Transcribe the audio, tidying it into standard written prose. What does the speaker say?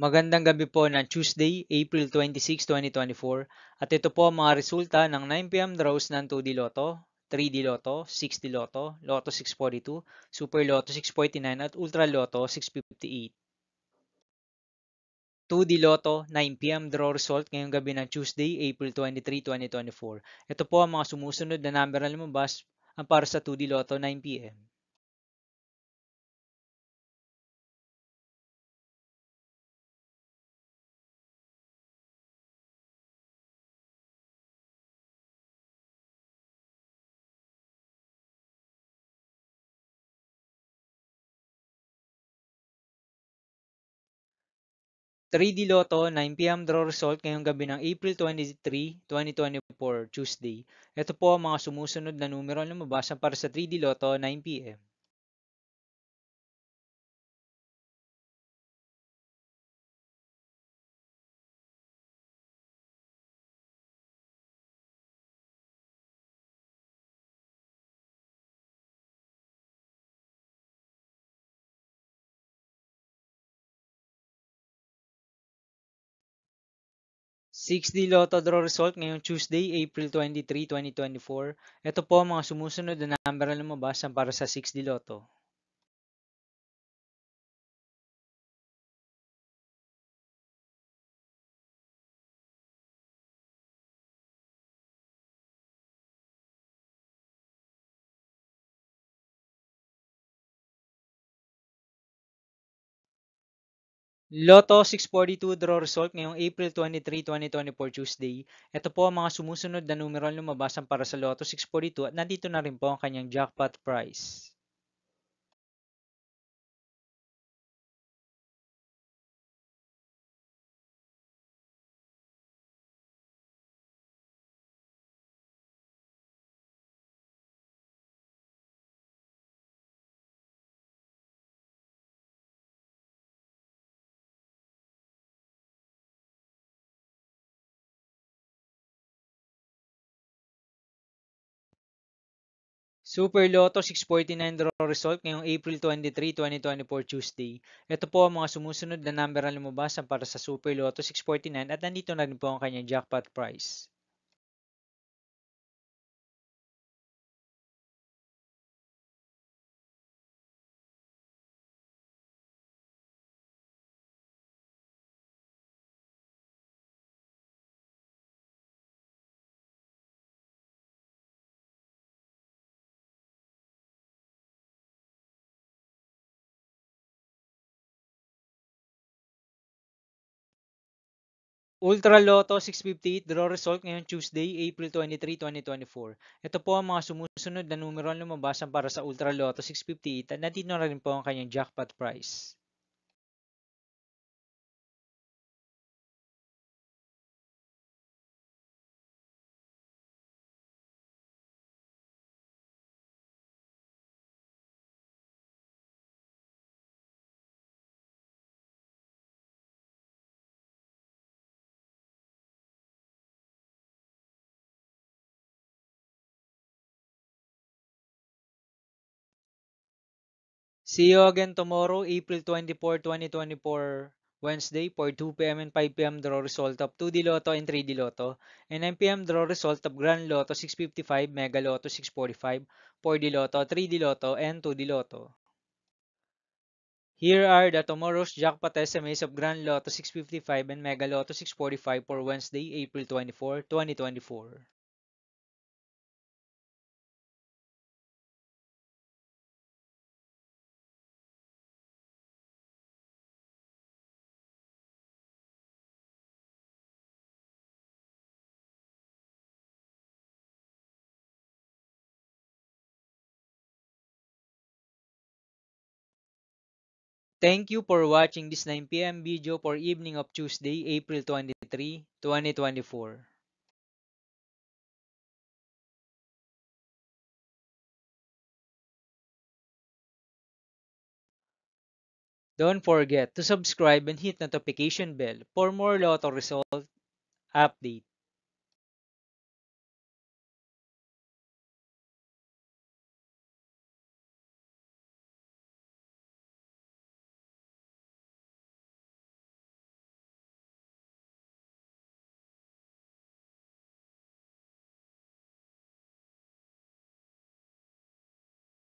Magandang gabi po ng Tuesday, April 26, 2024 at ito po ang mga resulta ng 9 p.m. draws ng 2D Lotto, 3D Lotto, 6D Lotto, Lotto 642, Super Lotto 649 at Ultra Lotto 658. 2D Lotto 9 p.m. draw result ngayong gabi ng Tuesday, April 23, 2024. Ito po ang mga sumusunod na number na lumabas ang para sa 2D Lotto 9 p.m. 3D Lotto 9 p.m. draw result ngayong gabi ng April 23, 2024, Tuesday. Ito po ang mga sumusunod na numero na lumabas para sa 3D Lotto 9 p.m. 6D Lotto draw result ngayong Tuesday, April 23, 2024. Ito po ang mga sumusunod na number na lumabas para sa 6D Lotto. 'Lotto 642 draw result ngayong April 23, 2024, Tuesday. Ito po ang mga sumusunod na numero na lumabas para sa Lotto 642 at nandito na rin po ang kanyang jackpot price. Super Lotto 649 draw result ngayong April 23, 2024, Tuesday. Ito po ang mga sumusunod na number na lumabas para sa Super Lotto 649 at nandito na rin po ang kanyang jackpot price. 'Ultra Lotto 658 draw result ngayong Tuesday, April 23, 2024. Ito po ang mga sumusunod na numero na lumabas para sa Ultra Lotto 658 at nandito na rin po ang kanyang jackpot price. 'See you again tomorrow, April 24, 2024, Wednesday for 2 p.m. and 5 p.m. draw result of 2D Lotto and 3D Lotto, and 9 p.m. draw result of Grand Lotto 655, Mega Lotto 645, 4D Lotto, 3D Lotto, and 2D Lotto. Here are the tomorrow's jackpot estimates of Grand Lotto 655 and Mega Lotto 645 for Wednesday, April 24, 2024. Thank you for watching this 9 p.m. video for evening of Tuesday, April 23, 2024. Don't forget to subscribe and hit notification bell for more Lotto result update.